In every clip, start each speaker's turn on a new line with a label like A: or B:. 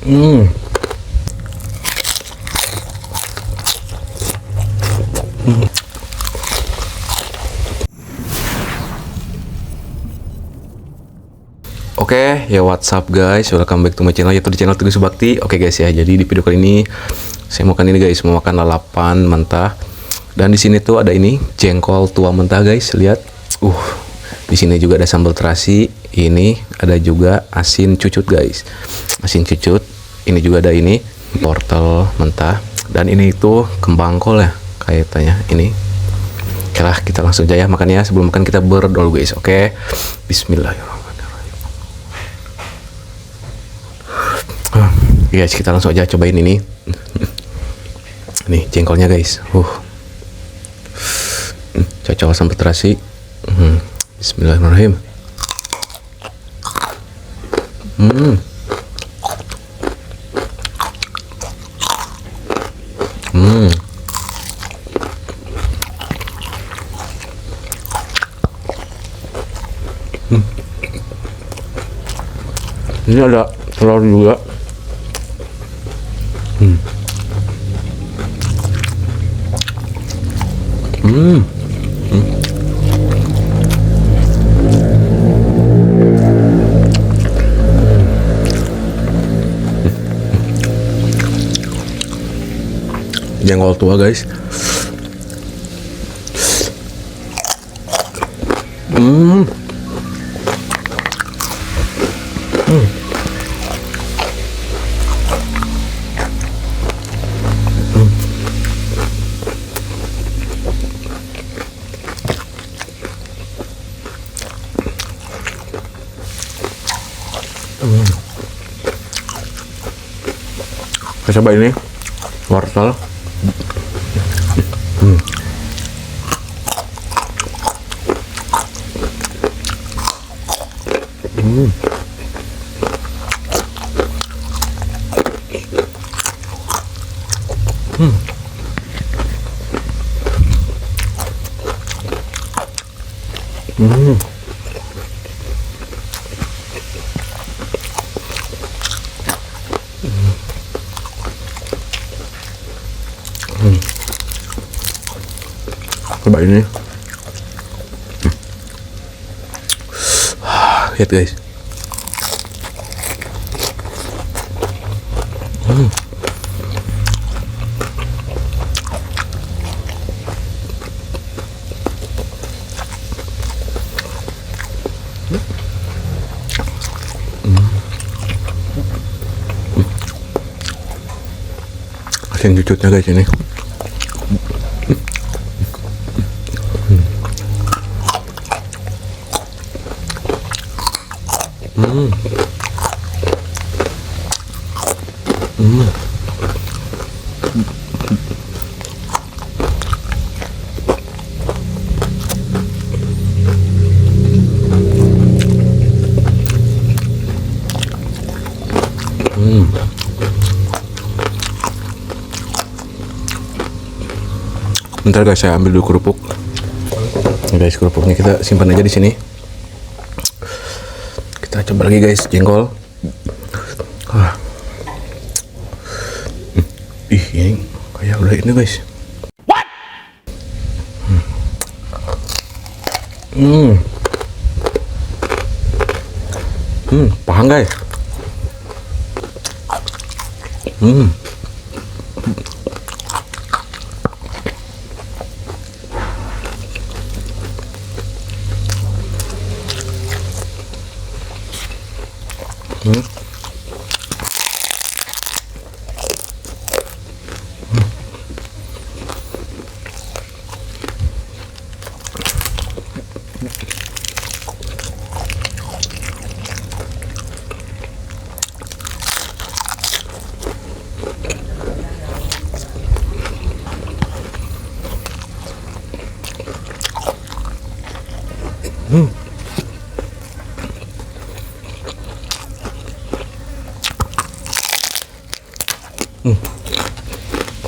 A: Hmm. Oke, ya what's up guys, welcome back to my channel, yaitu di channel Teguh Subakti. Oke guys ya, jadi di video kali ini saya mau makan ini guys, mau makan lalapan mentah. Dan di sini tuh ada ini jengkol tua mentah guys, lihat. Di sini juga ada sambal terasi, ini ada juga asin cucut guys. Asin cucut. Ini juga ada ini wortel mentah dan ini itu kembang kol ya kaitannya ini. Oke lah, kita langsung aja ya makannya. Sebelum makan kita berdoa guys. Oke. Bismillahirrahmanirrahim. Guys, kita langsung aja cobain ini. Nih jengkolnya guys. Cocok sambal terasi. Bismillahirrahmanirrahim. Ini ada telur juga. Jengkol tua guys. Kita coba ini wortel. Coba ini. Lihat guys. Asin cucutnya guys ini. Bentar guys, saya ambil dulu kerupuk. Nah, guys, kerupuknya kita simpan aja di sini. Kita coba lagi guys, jengkol. Ini kayak udah ini guys. What? Paham guys.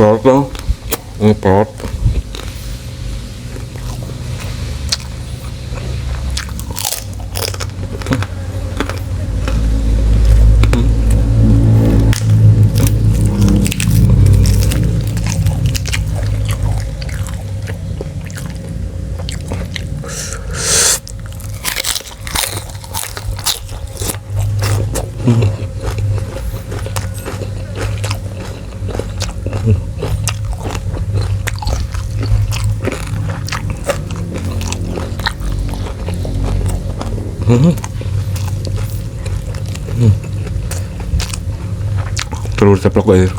A: Perut dong, ini perut. Telur ceplok guys.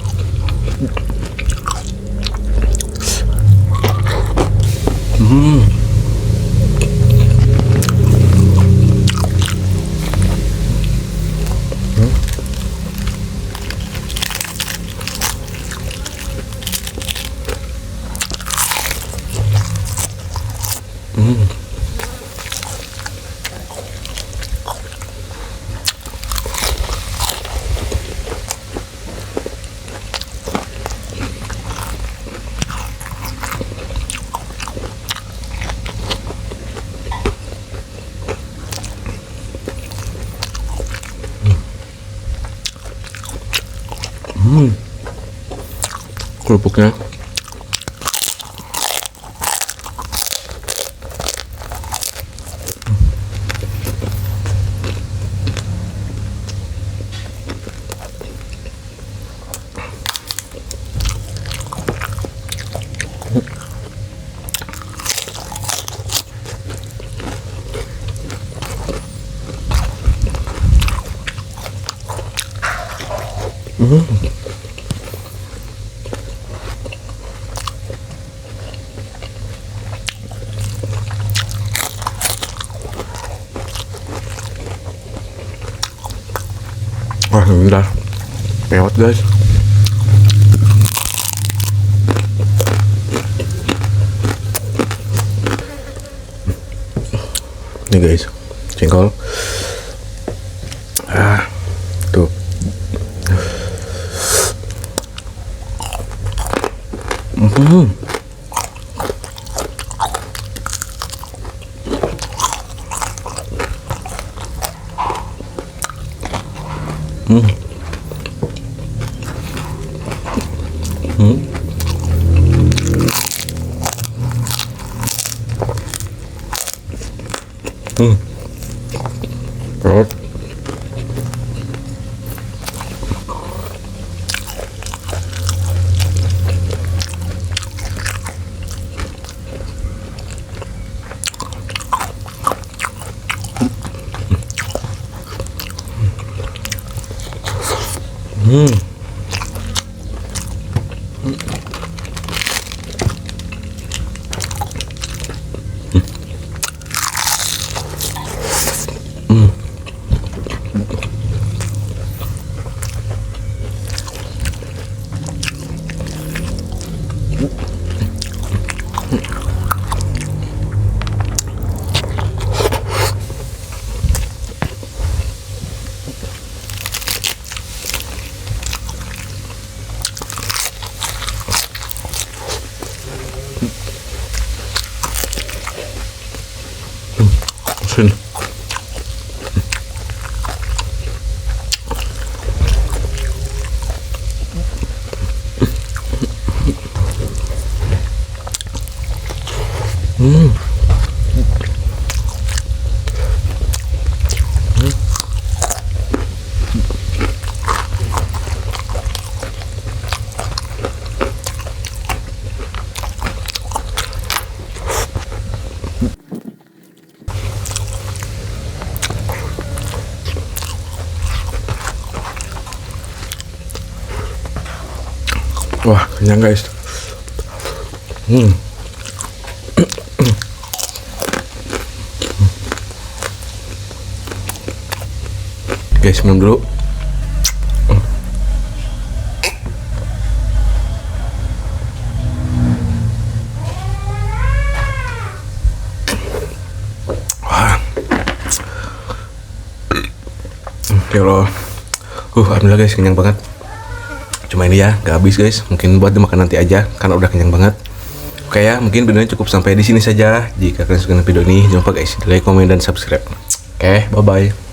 A: Kerupuknya wah bentar pewat guys. Nih guys, jengkol. Tuh. Perut. Asin. Wah, kenyang guys. Guys, minum dulu. Wah. Ya Allah. Alhamdulillah guys, kenyang banget. Cuma ini ya, gak habis guys. Mungkin buat dimakan nanti aja, karena udah kenyang banget. Oke ya, mungkin videonya cukup sampai di sini saja. Jika kalian suka dengan video ini, jangan lupa guys, like, komen, dan subscribe. Oke, bye-bye.